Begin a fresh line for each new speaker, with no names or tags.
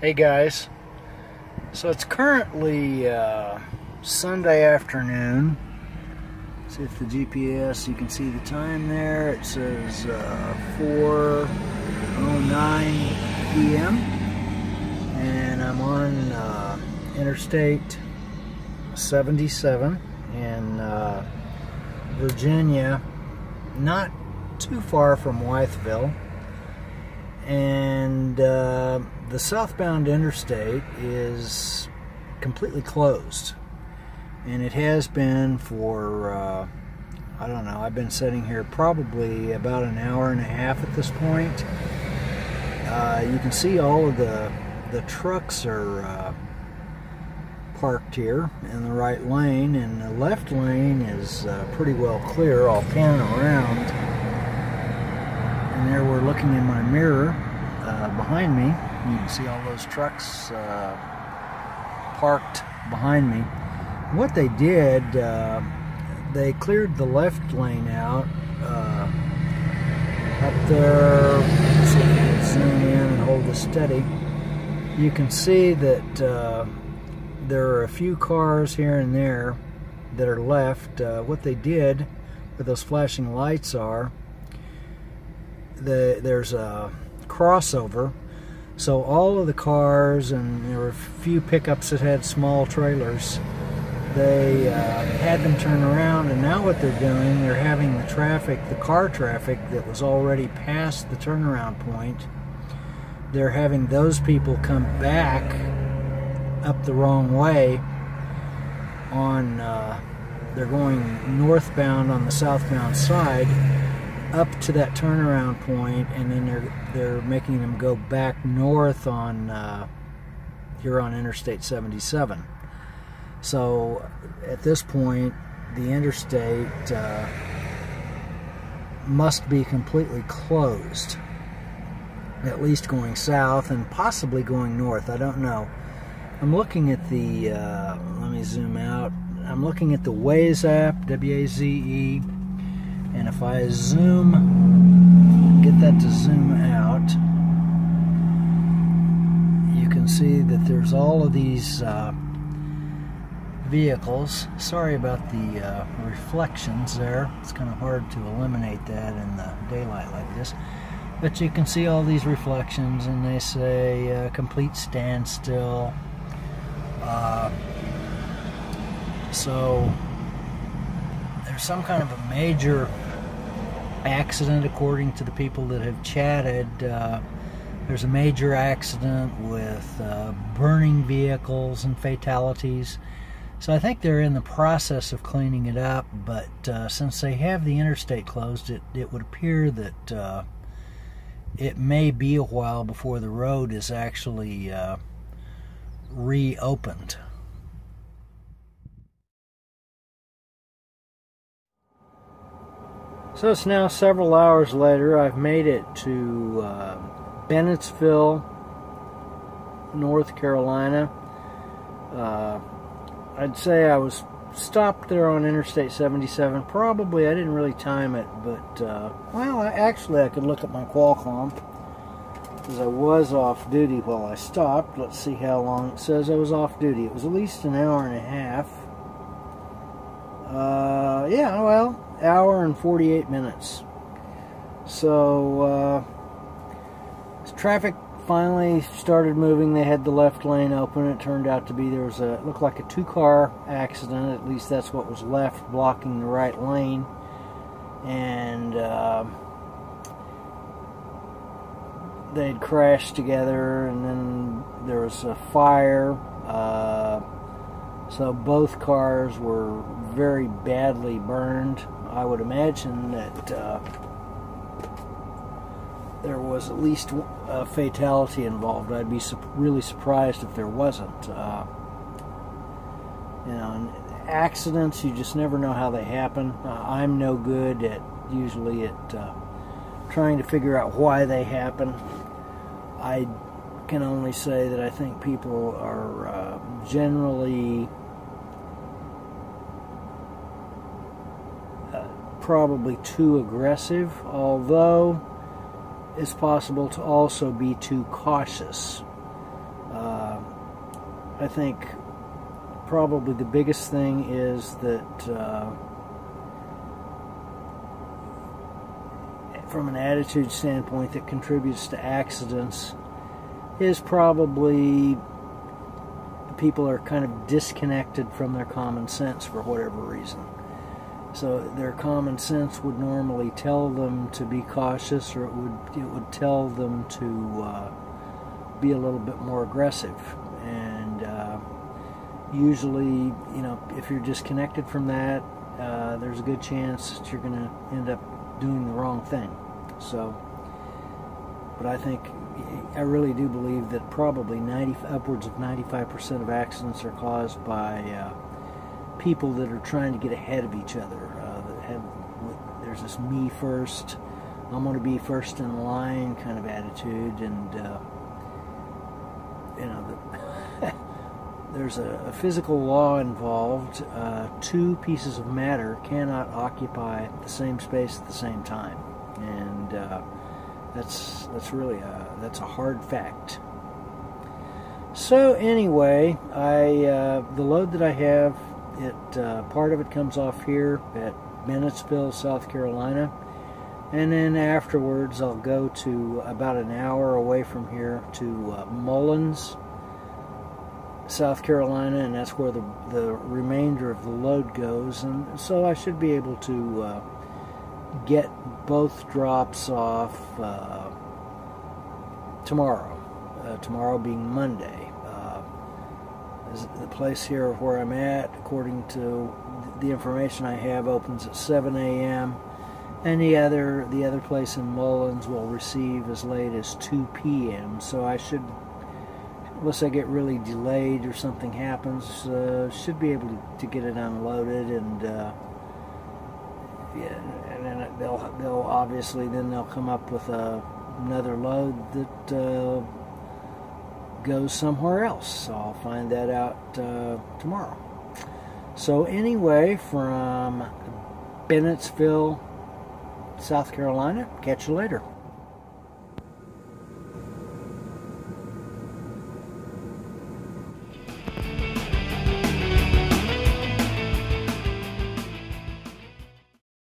Hey guys, so it's currently Sunday afternoon. See if the GPS, you can see the time there. It says 4:09 p.m. and I'm on Interstate 77 in Virginia, not too far from Bennettsville. And the southbound interstate is completely closed, and it has been for I don't know, I've been sitting here probably about an hour and a half at this point. You can see all of the trucks are parked here in the right lane, and the left lane is pretty well clear. I'll pan around. And there we're looking in my mirror behind me. You can see all those trucks parked behind me. What they did, they cleared the left lane out up there. Let's see if I can zoom in and hold this steady. You can see that there are a few cars here and there that are left. What they did with those flashing lights are, there's a crossover, so all of the cars, and there were a few pickups that had small trailers, they had them turn around, and now what they're doing, they're having the traffic, the car traffic that was already past the turnaround point, they're having those people come back up the wrong way on, they're going northbound on the southbound side up to that turnaround point, and then they're making them go back north on here on Interstate 77. So at this point, the interstate must be completely closed, at least going south and possibly going north. I don't know. I'm looking at the let me zoom out. I'm looking at the Waze app, W-A-Z-E. And if I zoom, get that to zoom out, you can see that there's all of these vehicles. Sorry about the reflections there. It's kind of hard to eliminate that in the daylight like this. But you can see all these reflections, and they say complete standstill. So there's some kind of a major accident, according to the people that have chatted. There's a major accident with burning vehicles and fatalities. So I think they're in the process of cleaning it up, but since they have the interstate closed, it would appear that it may be a while before the road is actually reopened. So it's now several hours later. I've made it to Bennettsville, North Carolina. I'd say I was stopped there on Interstate 77. Probably, I didn't really time it, but, well, actually I could look at my Qualcomm, because I was off duty while I stopped. Let's see how long it says I was off duty. It was at least an hour and a half. Yeah, well, hour and 48 minutes. So traffic finally started moving. They had the left lane open. It turned out to be, there was it looked like a two-car accident. At least that's what was left, blocking the right lane. And they'd crashed together, and then there was a fire. So both cars were very badly burned. I would imagine that there was at least a fatality involved. I'd be really surprised if there wasn't. You know, and accidents, you just never know how they happen. I'm no good at trying to figure out why they happen. I can only say that I think people are generally probably too aggressive, although it's possible to also be too cautious. I think probably the biggest thing is that from an attitude standpoint that contributes to accidents is probably people are kind of disconnected from their common sense for whatever reason. So their common sense would normally tell them to be cautious, or it would tell them to be a little bit more aggressive. And usually, you know, if you're disconnected from that, there's a good chance that you're going to end up doing the wrong thing. So, but I really do believe that probably upwards of 95% of accidents are caused by people that are trying to get ahead of each other. There's this me first, I'm going to be first in line kind of attitude, and you know, there's a physical law involved. Two pieces of matter cannot occupy the same space at the same time, and that's really a hard fact. So anyway, the load that I have, part of it comes off here at Bennettsville, South Carolina, and then afterwards I'll go to about an hour away from here to Mullins, South Carolina, and that's where the remainder of the load goes. And so I should be able to get both drops off tomorrow. Tomorrow being Monday. The place here where I'm at, according to the information I have, opens at 7 a.m. and the other place in Mullins will receive as late as 2 p.m. So I should, unless I get really delayed or something happens, should be able to get it unloaded, and yeah, and then they'll obviously they'll come up with another load that goes somewhere else. So I'll find that out tomorrow. So anyway, from Bennettsville, South Carolina, catch you later.